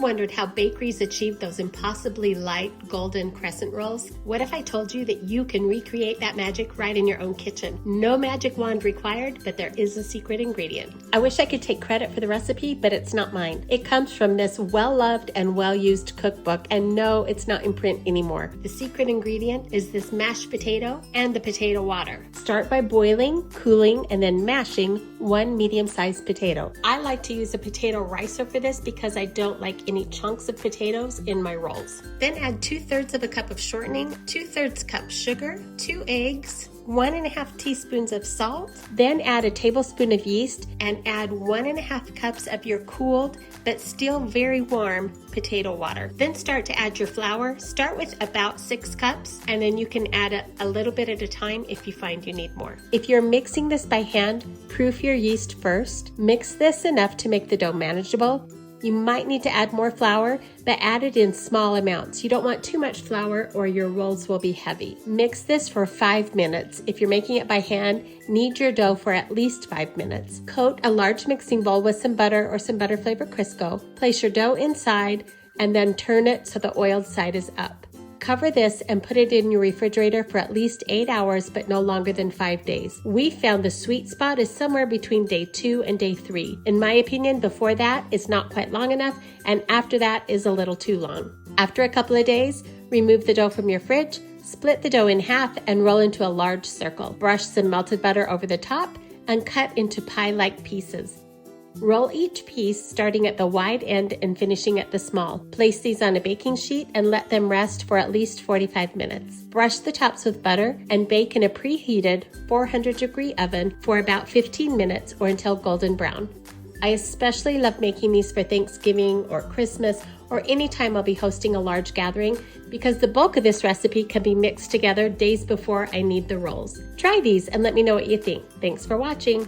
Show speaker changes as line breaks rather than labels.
wondered how bakeries achieve those impossibly light golden crescent rolls? What if I told you that you can recreate that magic right in your own kitchen? No magic wand required, but there is a secret ingredient. I wish I could take credit for the recipe, but it's not mine. It comes from this well-loved and well-used cookbook, and no, it's not in print anymore. The secret ingredient is this mashed potato and the potato water. Start by boiling, cooling, and then mashing one medium-sized potato. I like to use a potato ricer for this because I don't like any chunks of potatoes in my rolls. Then add 2/3 of a cup of shortening, 2/3 cup sugar, 2 eggs, 1½ teaspoons of salt, then add a tablespoon of yeast and add 1½ cups of your cooled but still very warm potato water. Then start to add your flour. Start with about 6 cups and then you can add a little bit at a time if you find you need more. If you're mixing this by hand, proof your yeast first. Mix this enough to make the dough manageable. You might need to add more flour, but add it in small amounts. You don't want too much flour or your rolls will be heavy. Mix this for 5 minutes. If you're making it by hand, knead your dough for at least 5 minutes. Coat a large mixing bowl with some butter or some butter flavored Crisco. Place your dough inside and then turn it so the oiled side is up. Cover this and put it in your refrigerator for at least 8 hours, but no longer than 5 days. We found the sweet spot is somewhere between day 2 and day 3. In my opinion, before that is not quite long enough, and after that is a little too long. After a couple of days, remove the dough from your fridge, split the dough in half and roll into a large circle. Brush some melted butter over the top and cut into pie-like pieces. Roll each piece starting at the wide end and finishing at the small. Place these on a baking sheet and let them rest for at least 45 minutes. Brush the tops with butter and bake in a preheated 400-degree oven for about 15 minutes or until golden brown. I especially love making these for Thanksgiving or Christmas or any time I'll be hosting a large gathering because the bulk of this recipe can be mixed together days before I knead the rolls. Try these and let me know what you think. Thanks for watching.